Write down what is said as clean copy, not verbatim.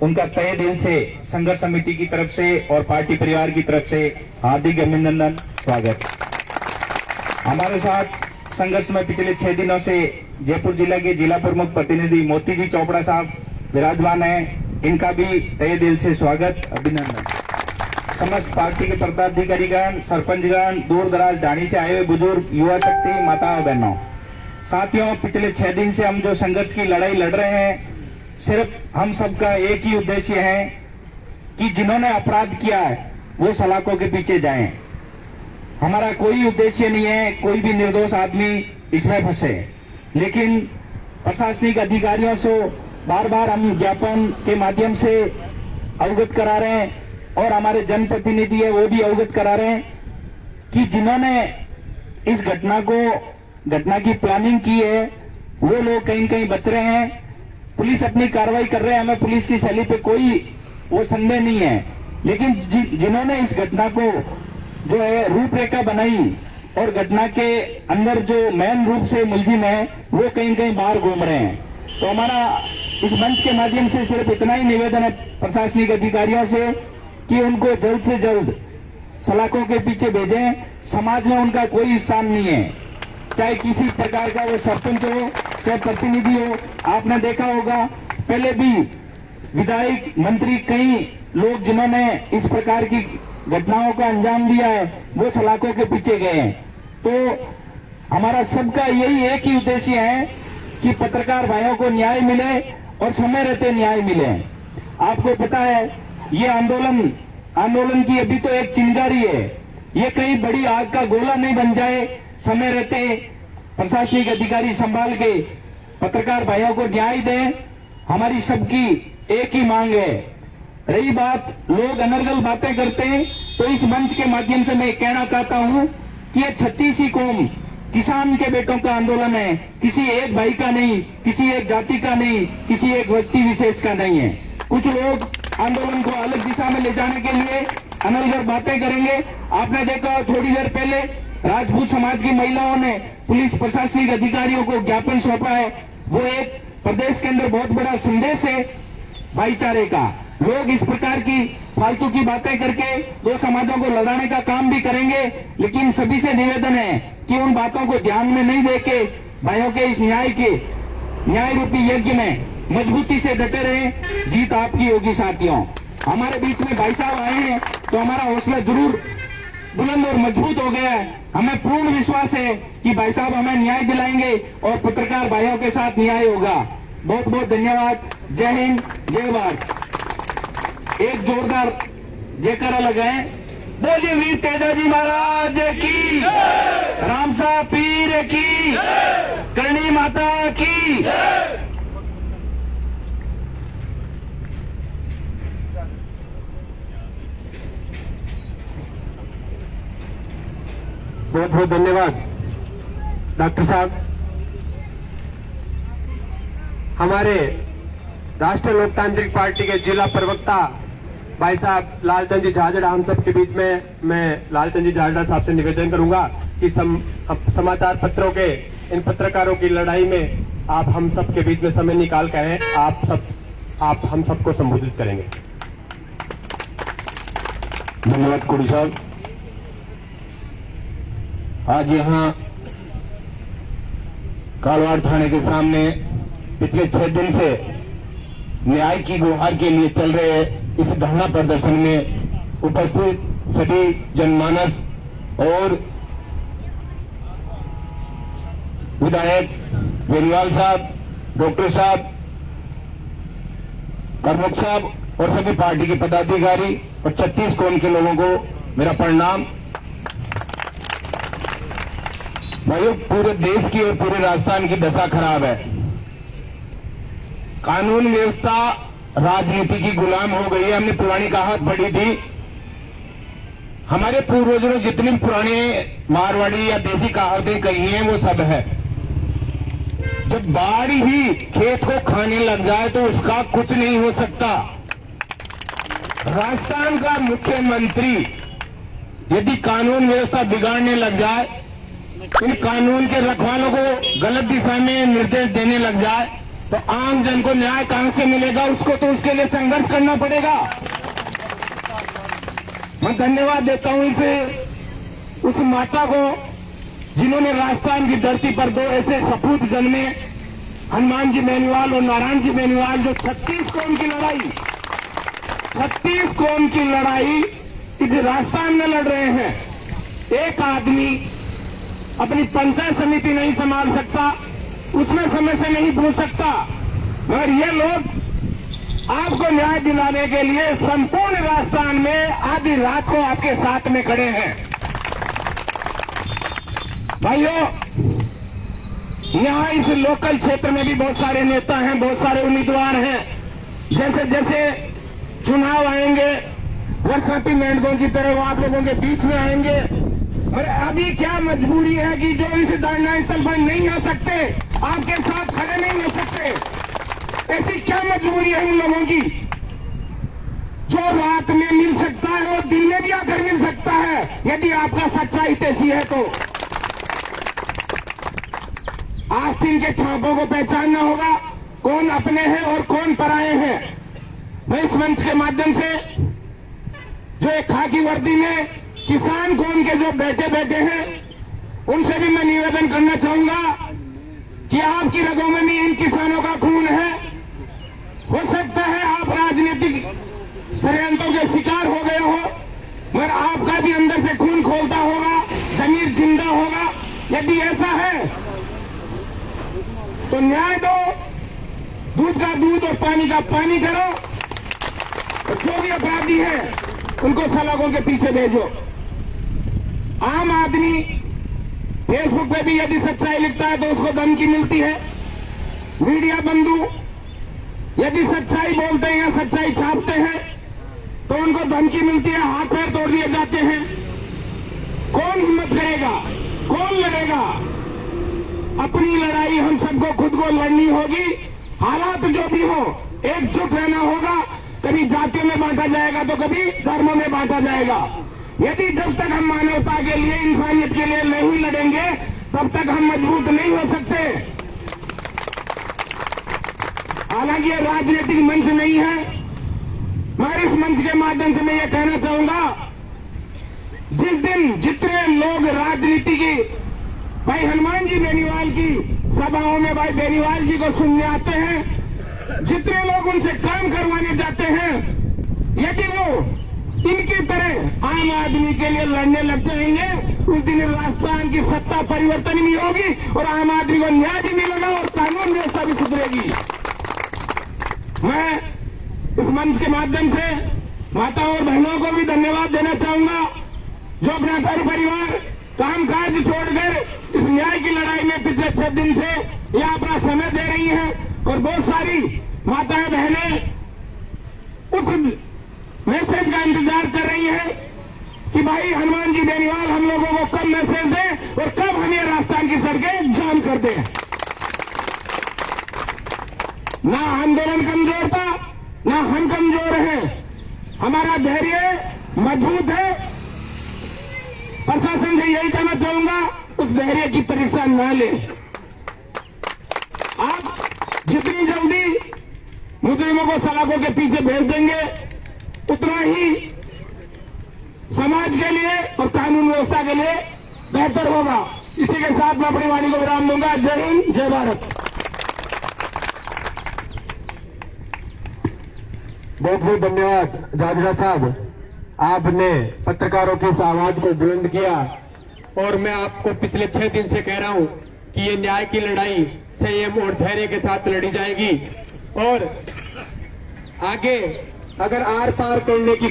उनका तहे दिल से संघर्ष समिति की तरफ से और पार्टी परिवार की तरफ से हार्दिक अभिनंदन, स्वागत। हमारे साथ संघर्ष में पिछले 6 दिनों से जयपुर जिला के जिला प्रमुख प्रतिनिधि मोती जी चोपड़ा साहब विराजमान हैं। इनका भी तहे दिल से स्वागत, अभिनंदन। समस्त पार्टी के पदाधिकारीगण, सरपंचगण, दूर दराज ढाणी से आए हुए बुजुर्ग, युवा शक्ति, माता और बहनों, साथियों, पिछले 6 दिन से हम जो संघर्ष की लड़ाई लड़ रहे हैं, सिर्फ हम सबका एक ही उद्देश्य है कि जिन्होंने अपराध किया है वो सलाखों के पीछे जाएं। हमारा कोई उद्देश्य नहीं है कोई भी निर्दोष आदमी इसमें फंसे, लेकिन प्रशासनिक अधिकारियों से बार बार हम ज्ञापन के माध्यम से अवगत करा रहे हैं और हमारे जनप्रतिनिधि है वो भी अवगत करा रहे हैं कि जिन्होंने इस घटना की प्लानिंग की है वो लोग कहीं कहीं बच रहे हैं। पुलिस अपनी कार्रवाई कर रहे हैं, हमें पुलिस की शैली पे कोई वो संदेह नहीं है, लेकिन जिन्होंने इस घटना को जो है रूपरेखा बनाई और घटना के अंदर जो मेन रूप से मुलजिम है वो कहीं कहीं बाहर घूम रहे हैं। तो हमारा इस मंच के माध्यम से सिर्फ इतना ही निवेदन है प्रशासनिक अधिकारियों से कि उनको जल्द से जल्द सलाखों के पीछे भेजें। समाज में उनका कोई स्थान नहीं है, चाहे किसी प्रकार का वो सरपंच हो चाहे प्रतिनिधि हो। आपने देखा होगा पहले भी विधायक, मंत्री, कई लोग जिन्होंने इस प्रकार की घटनाओं का अंजाम दिया है वो सलाखों के पीछे गए हैं। तो हमारा सबका यही एक ही उद्देश्य है कि पत्रकार भाइयों को न्याय मिले और समय रहते न्याय मिले। आपको पता है ये आंदोलन की अभी तो एक चिंगारी है, ये कहीं बड़ी आग का गोला नहीं बन जाए। समय रहते प्रशासनिक अधिकारी संभाल के पत्रकार भाइयों को न्याय दें, हमारी सबकी एक ही मांग है। रही बात लोग अनर्गल बातें करते हैं, तो इस मंच के माध्यम से मैं कहना चाहता हूं कि ये 36 कौम किसान के बेटों का आंदोलन है, किसी एक भाई का नहीं, किसी एक जाति का नहीं, किसी एक व्यक्ति विशेष का नहीं है। कुछ लोग आंदोलन को अलग दिशा में ले जाने के लिए अनर्गल बातें करेंगे। आपने देखा थोड़ी देर पहले राजपूत समाज की महिलाओं ने पुलिस प्रशासनिक अधिकारियों को ज्ञापन सौंपा है, वो एक प्रदेश के अंदर बहुत बड़ा संदेश है भाईचारे का। लोग इस प्रकार की फालतू की बातें करके दो समाजों को लड़ाने का काम भी करेंगे, लेकिन सभी से निवेदन है कि उन बातों को ध्यान में नहीं देके भाइयों के इस न्याय रूपी यज्ञ में मजबूती से डटे रहें। जीत आपकी होगी साथियों। हमारे बीच में भाई साहब आए हैं तो हमारा हौसला जरूर बुलंद और मजबूत हो गया है। हमें पूर्ण विश्वास है कि भाई साहब हमें न्याय दिलाएंगे और पत्रकार भाइयों के साथ न्याय होगा। बहुत बहुत धन्यवाद। जय हिंद, जय भारत। एक जोरदार जयकारा लगाएं। बोलिए वीर तेजाजी महाराज की, रामसा पीर की, करणी माता की। बहुत बहुत धन्यवाद डॉक्टर साहब। हमारे राष्ट्रीय लोकतांत्रिक पार्टी के जिला प्रवक्ता भाई साहब लालचंद जी झाझड़ा हम सब के बीच में, मैं लालचंद जी झाझड़ा साहब से निवेदन करूंगा कि समाचार पत्रों के इन पत्रकारों की लड़ाई में आप हम सब के बीच में समय निकाल कर आप हम सबको संबोधित करेंगे। धन्यवाद कोड़ी साहब। आज यहाँ कालवाड़ थाने के सामने पिछले 6 दिन से न्याय की गुहार के लिए चल रहे इस धरना प्रदर्शन में उपस्थित सभी जनमानस और विधायक वेरीवाल साहब, डॉक्टर साहब, प्रमुख साहब और सभी पार्टी के पदाधिकारी और 36 कौम के लोगों को मेरा प्रणाम। भाइयों, पूरे देश की और पूरे राजस्थान की दशा खराब है। कानून व्यवस्था राजनीति की गुलाम हो गई है। हमने पुरानी कहावत पढ़ी थी, हमारे पूर्वजों ने जितनी पुराने मारवाड़ी या देसी कहावतें कही हैं वो सब है। जब बाढ़ ही खेत को खाने लग जाए तो उसका कुछ नहीं हो सकता। राजस्थान का मुख्यमंत्री यदि कानून व्यवस्था बिगाड़ने लग जाए, इन कानून के रखवालों को गलत दिशा में निर्देश देने लग जाए, तो आम जन को न्याय कहां से मिलेगा? उसको तो उसके लिए संघर्ष करना पड़ेगा। मैं धन्यवाद देता हूं उस माता को जिन्होंने राजस्थान की धरती पर दो ऐसे सपूत जन्मे, हनुमान जी बेनीवाल और नारायण जी बेनीवाल, जो 36 कोम की लड़ाई इस राजस्थान में लड़ रहे हैं। एक आदमी अपनी पंचायत समिति नहीं संभाल सकता, उसमें समय से नहीं पूछ सकता, मगर ये लोग आपको न्याय दिलाने के लिए संपूर्ण राजस्थान में आधी रात को आपके साथ में खड़े हैं। भाइयों, यहां इस लोकल क्षेत्र में भी बहुत सारे नेता हैं, बहुत सारे उम्मीदवार हैं। जैसे जैसे चुनाव आएंगे, बरसाती मेंढकों की तरह वो आप लोगों के बीच में आएंगे। और अभी क्या मजबूरी है कि जो इस धरना स्थल पर नहीं आ सकते, आपके साथ खड़े नहीं हो सकते, ऐसी क्या मजबूरी है उन लोगों की? जो रात में मिल सकता है वो दिन में भी आकर मिल सकता है, यदि आपका सच्चा हितैषी है तो। आस्तीन के छापों को पहचानना होगा, कौन अपने हैं और कौन पराये हैं। मैं इस मंच के माध्यम से जो एक खाकी वर्दी में किसान कौन के जो बैठे हैं, उनसे भी मैं निवेदन करना चाहूंगा कि आपकी रगों में भी इन किसानों का खून है। हो सकता है आप राजनीतिक षड्यंत्रों के शिकार हो गए हो, मगर आपका भी अंदर से खून खोलता होगा, जमीर जिंदा होगा। यदि ऐसा है तो न्याय दो, दूध का दूध और पानी का पानी करो, और जो भी अपराधी है उनको सलाखों के पीछे भेजो। आम आदमी फेसबुक पे भी यदि सच्चाई लिखता है तो उसको धमकी मिलती है। मीडिया बंधु यदि सच्चाई बोलते हैं या सच्चाई छापते हैं तो उनको धमकी मिलती है, हाथ पैर तोड़ दिए जाते हैं। कौन हिम्मत करेगा? कौन लड़ेगा? अपनी लड़ाई हम सबको खुद को लड़नी होगी। हालात जो भी हो, एकजुट रहना होगा। कभी जातियों में बांटा जाएगा तो कभी धर्मों में बांटा जाएगा। यदि जब तक हम मानवता के लिए, इंसानियत के लिए नहीं लड़ेंगे, तब तक हम मजबूत नहीं हो सकते। हालांकि ये राजनीतिक मंच नहीं है, मगर इस मंच के माध्यम से मैं ये कहना चाहूंगा, जिस दिन जितने लोग राजनीति की, भाई हनुमान जी बेनीवाल की सभाओं में भाई बेनीवाल जी को सुनने आते हैं, जितने लोग उनसे काम करवाने जाते हैं, यदि वो इनकी तरह आम आदमी के लिए लड़ने लग जाएंगे, उस दिन राजस्थान की सत्ता परिवर्तन भी होगी और आम आदमी को न्याय भी मिलेगा और कानून व्यवस्था भी सुधरेगी। मैं इस मंच के माध्यम से माताओं और बहनों को भी धन्यवाद देना चाहूंगा, जो अपना घर परिवार कामकाज छोड़कर इस न्याय की लड़ाई में पिछले 6 दिन से यह अपना समय दे रही हैं। और बहुत सारी माताएं बहनें उस मैसेज का इंतजार कर रही हैं कि भाई हनुमान जी बेनीवाल हम लोगों को कब मैसेज दें और कब हम ये राजस्थान की सड़कें जाम कर दें। ना आंदोलन कमजोर था, ना हम कमजोर हैं। हमारा धैर्य मजबूत है। प्रशासन से यही कहना चाहूंगा, उस धैर्य की परीक्षा न लें। आप जितनी जल्दी मुजरिमों को सलाखों के पीछे भेज देंगे, उतना ही समाज के लिए और कानून व्यवस्था के लिए बेहतर होगा। इसी के साथ मैं अपनी वाणी को विराम दूंगा। जय हिंद, जय भारत। बहुत बहुत धन्यवाद झाझड़ा साहब, आपने पत्रकारों की इस आवाज को बुलंद किया। और मैं आपको पिछले 6 दिन से कह रहा हूं कि ये न्याय की लड़ाई संयम और धैर्य के साथ लड़ी जाएगी। और आगे अगर आर पार करने की